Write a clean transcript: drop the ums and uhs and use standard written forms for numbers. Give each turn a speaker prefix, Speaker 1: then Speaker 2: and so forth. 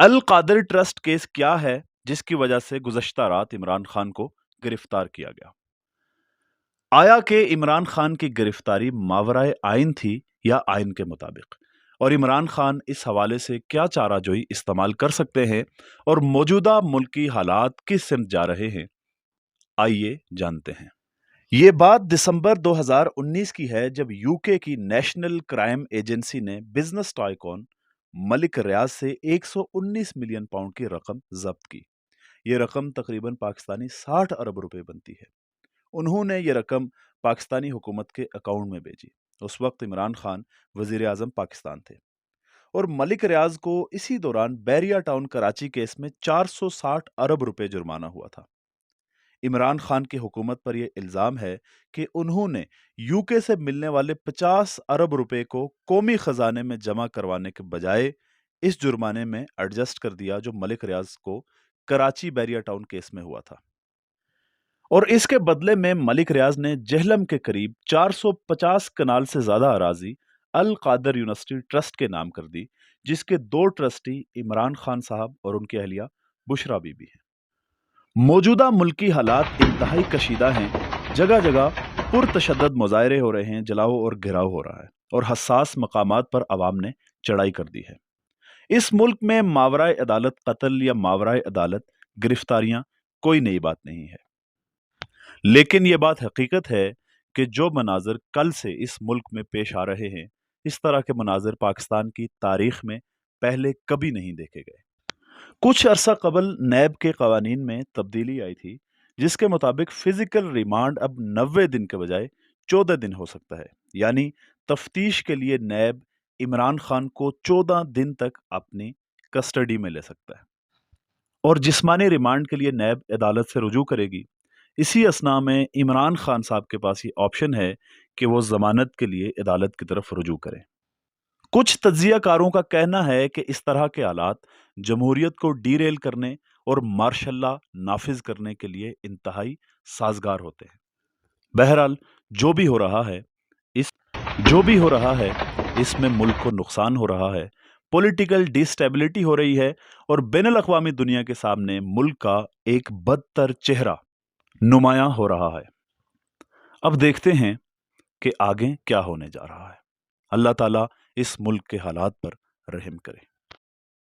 Speaker 1: अल-कादर trust case क्या है जिसकी वजह से गुज़श्ता रात इमरान खान को गिरफ्तार किया गया? आया कि इमरान खान की गिरफ्तारी मावराए आइन थी या आइन के मुताबिक, और इमरान खान इस हवाले से क्या चाराजोई इस्तेमाल कर सकते हैं और मौजूदा मुल्की हालात किस सिमत जा रहे हैं, आइए जानते हैं। ये बात दिसंबर 2019 की है जब यूके की नेशनल क्राइम एजेंसी ने बिजनेस टाइकून मलिक रियाज से 119 मिलियन पाउंड की रकम जब्त की। ये रकम तकरीबन पाकिस्तानी 60 अरब रुपए बनती है। उन्होंने ये रकम पाकिस्तानी हुकूमत के अकाउंट में भेजी। उस वक्त इमरान खान वजीर आजम पाकिस्तान थे और मलिक रियाज को इसी दौरान बैरिया टाउन कराची केस में 460 अरब रुपए जुर्माना हुआ था। इमरान खान की हुकूमत पर यह इल्जाम है कि उन्होंने यूके से मिलने वाले 50 अरब रुपए को कौमी खजाने में जमा करवाने के बजाय इस जुर्माने में एडजस्ट कर दिया जो मलिक रियाज को कराची बैरिया टाउन केस में हुआ था। और इसके बदले में मलिक रियाज ने जहलम के करीब 450 कनाल से ज्यादा अराजी अल कादर यूनिवर्सिटी ट्रस्ट के नाम कर दी, जिसके 2 ट्रस्टी इमरान खान साहब और उनकी अहलिया बुशरा बीबी हैं। मौजूदा मुल्की हालात इंतहाई कशीदा हैं। जगह जगह पुरतशद्दद मुजाहरे हो रहे हैं, जलाओ और घिराव हो रहा है और हसास मकामात पर अवाम ने चढ़ाई कर दी है। इस मुल्क में मावराए अदालत कत्ल या मावराए अदालत गिरफ्तारियां कोई नई बात नहीं है, लेकिन ये बात हकीकत है कि जो मनाजर कल से इस मुल्क में पेश आ रहे हैं, इस तरह के मनाजर पाकिस्तान की तारीख में पहले कभी नहीं देखे गए। कुछ अरसा कबल नैब के कवानीन में तब्दीली आई थी, जिसके मुताबिक फिजिकल रिमांड अब 90 दिन के बजाय 14 दिन हो सकता है। यानी तफ्तीश के लिए नैब इमरान खान को 14 दिन तक अपनी कस्टडी में ले सकता है और जिस्मानी रिमांड के लिए नैब अदालत से रुजू करेगी। इसी असना में इमरान खान साहब के पास ये ऑप्शन है कि वो जमानत के लिए अदालत की तरफ रुजू करें। कुछ तज्जियाकारों का कहना है कि इस तरह के हालात जमहूरियत को डीरेल करने और मार्शल लॉ नाफिज करने के लिए इंतहाई साजगार होते हैं। बहरहाल जो भी हो रहा है इस जो भी हो रहा है इसमें मुल्क को नुकसान हो रहा है, पॉलिटिकल डिस्टेबिलिटी हो रही है और बैनुल अक़वामी दुनिया के सामने मुल्क का एक बदतर चेहरा नुमायां हो रहा है। अब देखते हैं कि आगे क्या होने जा रहा है। अल्लाह ताला इस मुल्क के हालात पर रहम करे।